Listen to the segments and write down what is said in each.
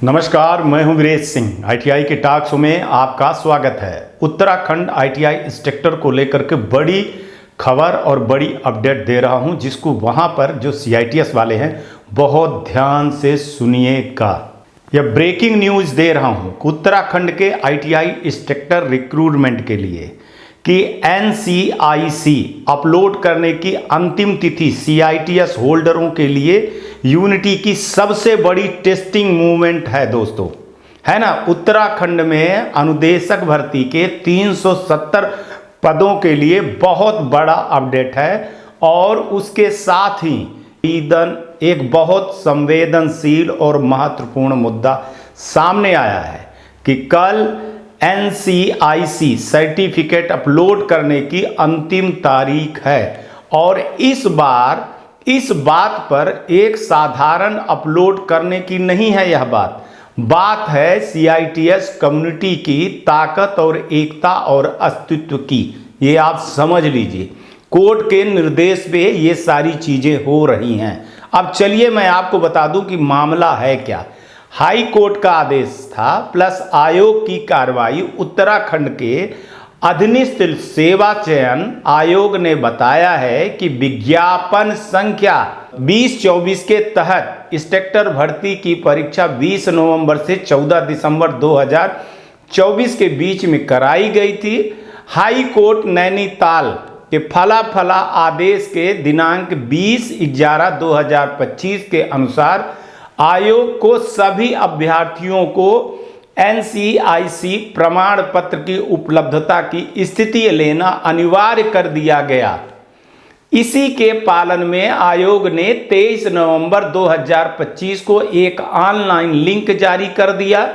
नमस्कार, मैं हूं वीरेश सिंह। आईटीआई के टॉक शो में आपका स्वागत है। उत्तराखंड आईटीआई इंस्ट्रक्टर को लेकर के बड़ी खबर और बड़ी अपडेट दे रहा हूं, जिसको वहां पर जो सीआईटीएस वाले हैं बहुत ध्यान से सुनिएगा। यह ब्रेकिंग न्यूज़ दे रहा हूं उत्तराखंड के आईटीआई इंस्ट्रक्टर रिक्रूटमेंट के लिए कि एनसीआईसी अपलोड करने की अंतिम तिथि सीआईटीएस होल्डरों के लिए यूनिटी की सबसे बड़ी टेस्टिंग मूवमेंट है दोस्तों, है ना। उत्तराखंड में अनुदेशक भर्ती के 370 पदों के लिए बहुत बड़ा अपडेट है और उसके साथ ही एक बहुत संवेदनशील और महत्वपूर्ण मुद्दा सामने आया है कि कल एनसीआईसी सर्टिफिकेट अपलोड करने की अंतिम तारीख है और इस बात पर एक साधारण अपलोड करने की नहीं है। यह बात है सीआईटीएस कम्युनिटी की ताकत और एकता और अस्तित्व की। ये आप समझ लीजिए, कोर्ट के निर्देश पे ये सारी चीजें हो रही हैं। अब चलिए मैं आपको बता दूं कि मामला है क्या। हाई कोर्ट का आदेश था प्लस आयोग की कार्रवाई। उत्तराखंड के अधीनस्थ सेवा चयन आयोग ने बताया है कि विज्ञापन संख्या 2024 के तहत इंस्ट्रक्टर भर्ती की परीक्षा 20 नवंबर से 14 दिसंबर 2024 के बीच में कराई गई थी। हाई कोर्ट नैनीताल के फला आदेश के दिनांक 20/11/2025 के अनुसार आयोग को सभी अभ्यर्थियों को एनसीआईसी प्रमाण पत्र की उपलब्धता की स्थिति लेना अनिवार्य कर दिया गया। इसी के पालन में आयोग ने 23 नवंबर 2025 को एक ऑनलाइन लिंक जारी कर दिया।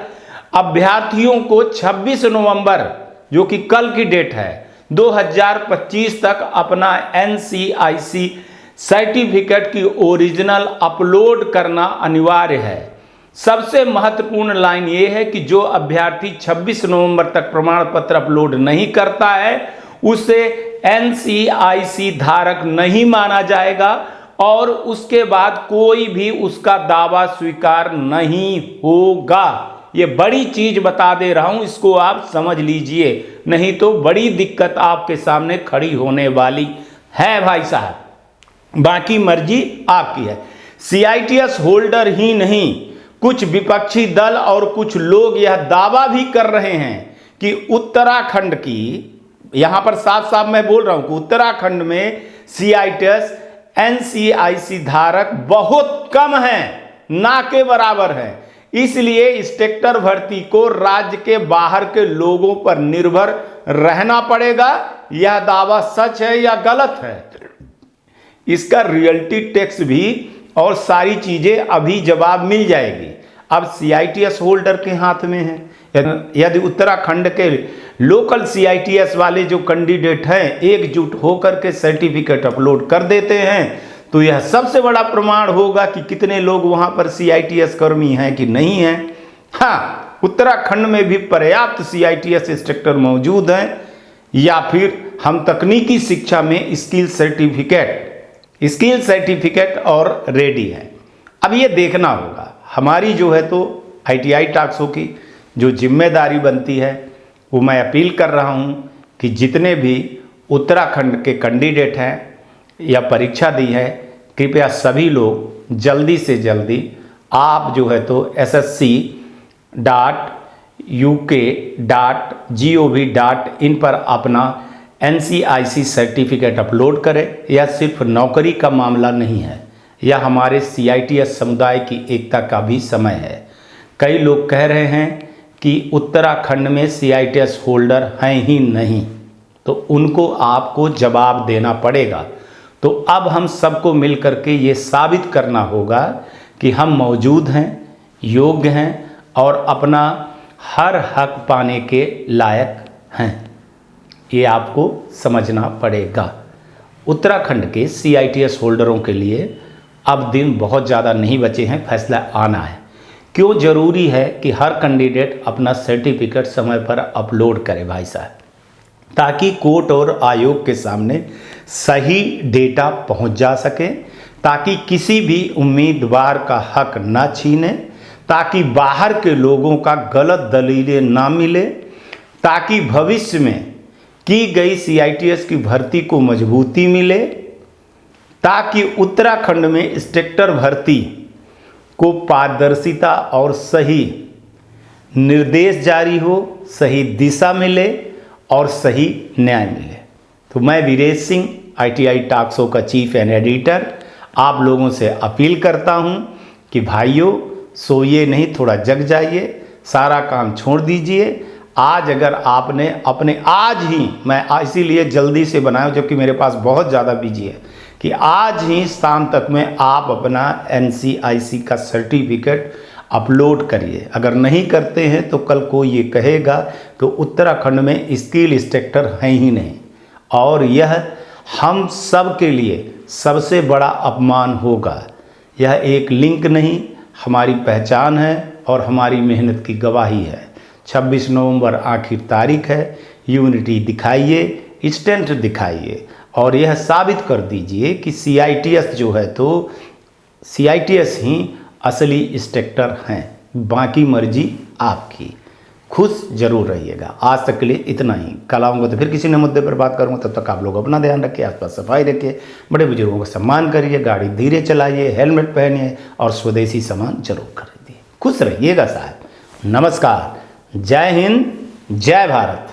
अभ्यर्थियों को 26 नवंबर, जो कि कल की डेट है, 2025 तक अपना एनसीआईसी सर्टिफिकेट की ओरिजिनल अपलोड करना अनिवार्य है। सबसे महत्वपूर्ण लाइन ये है कि जो अभ्यर्थी 26 नवंबर तक प्रमाण पत्र अपलोड नहीं करता है उसे एनसीआईसी धारक नहीं माना जाएगा और उसके बाद कोई भी उसका दावा स्वीकार नहीं होगा। ये बड़ी चीज बता दे रहा हूं, इसको आप समझ लीजिए, नहीं तो बड़ी दिक्कत आपके सामने खड़ी होने वाली है भाई साहब। बाकी मर्जी आपकी है। सीआईटीएस होल्डर ही नहीं, कुछ विपक्षी दल और कुछ लोग यह दावा भी कर रहे हैं कि उत्तराखंड की, यहां पर साफ साफ मैं बोल रहा हूं कि उत्तराखंड में सीआईटीएस एनसीआईसी धारक बहुत कम हैं, ना के बराबर हैं। इसलिए इंस्ट्रक्टर भर्ती को राज्य के बाहर के लोगों पर निर्भर रहना पड़ेगा। यह दावा सच है या गलत है, इसका रियलिटी टैक्स भी और सारी चीजें अभी जवाब मिल जाएगी। अब सीआईटीएस होल्डर के हाथ में है। यदि उत्तराखंड के लोकल सीआईटीएस वाले जो कैंडिडेट हैं एकजुट होकर के सर्टिफिकेट अपलोड कर देते हैं तो यह सबसे बड़ा प्रमाण होगा कि कितने लोग वहां पर सीआईटीएस कर्मी हैं कि नहीं हैं। हाँ, उत्तराखंड में भी पर्याप्त सीआईटीएस इंस्ट्रक्टर मौजूद हैं या फिर हम तकनीकी शिक्षा में स्किल सर्टिफिकेट और रेडी है। अब ये देखना होगा। हमारी जो है तो आईटीआई टॉक शो की जो जिम्मेदारी बनती है वो मैं अपील कर रहा हूँ कि जितने भी उत्तराखंड के कैंडिडेट हैं या परीक्षा दी है, कृपया सभी लोग जल्दी से जल्दी आप जो है तो ssc.uk.gov.in पर अपना एनसीआईसी सर्टिफिकेट अपलोड करें। यह सिर्फ नौकरी का मामला नहीं है, यह हमारे सीआईटीएस समुदाय की एकता का भी समय है। कई लोग कह रहे हैं कि उत्तराखंड में सीआईटीएस होल्डर हैं ही नहीं, तो उनको आपको जवाब देना पड़ेगा। तो अब हम सबको मिलकर के ये साबित करना होगा कि हम मौजूद हैं, योग्य हैं और अपना हर हक पाने के लायक हैं। ये आपको समझना पड़ेगा। उत्तराखंड के सीआईटीएस होल्डरों के लिए अब दिन बहुत ज़्यादा नहीं बचे हैं, फैसला आना है। क्यों ज़रूरी है कि हर कैंडिडेट अपना सर्टिफिकेट समय पर अपलोड करे भाई साहब, ताकि कोर्ट और आयोग के सामने सही डेटा पहुंच जा सके, ताकि किसी भी उम्मीदवार का हक न छीने, ताकि बाहर के लोगों का गलत दलीलें ना मिले, ताकि भविष्य में की गई CITS की भर्ती को मजबूती मिले, ताकि उत्तराखंड में इंस्पेक्टर भर्ती को पारदर्शिता और सही निर्देश जारी हो, सही दिशा मिले और सही न्याय मिले। तो मैं Viresh Singh, ITI talk show का चीफ एंड एडिटर, आप लोगों से अपील करता हूं कि भाइयों सोइए नहीं, थोड़ा जग जाइए, सारा काम छोड़ दीजिए। आज अगर आपने अपने आज ही, मैं इसीलिए जल्दी से बनाया जबकि मेरे पास बहुत ज़्यादा बिजी है, कि आज ही शाम तक में आप अपना NCIC का सर्टिफिकेट अपलोड करिए। अगर नहीं करते हैं तो कल को ये कहेगा कि उत्तराखंड में स्किल इंस्ट्रक्टर हैं ही नहीं, और यह हम सब के लिए सबसे बड़ा अपमान होगा। यह एक लिंक नहीं, हमारी पहचान है और हमारी मेहनत की गवाही है। 26 नवंबर आखिर तारीख है, यूनिटी दिखाइए, स्ट्रेंथ दिखाइए और यह साबित कर दीजिए कि CITS जो है तो CITS ही असली इंस्ट्रक्टर हैं, बाकी मर्जी आपकी। खुश जरूर रहिएगा। आज तक के लिए इतना ही, कल आऊँगा तो फिर किसी नए मुद्दे पर बात करूँगा। तब तक आप लोग अपना ध्यान रखिए, आसपास सफाई रखिए, बड़े बुजुर्गों का सम्मान करिए, गाड़ी धीरे चलाइए, हेलमेट पहनिए और स्वदेशी सामान जरूर खरीदिए। खुश रहिएगा साहब। नमस्कार, जय हिंद, जय भारत।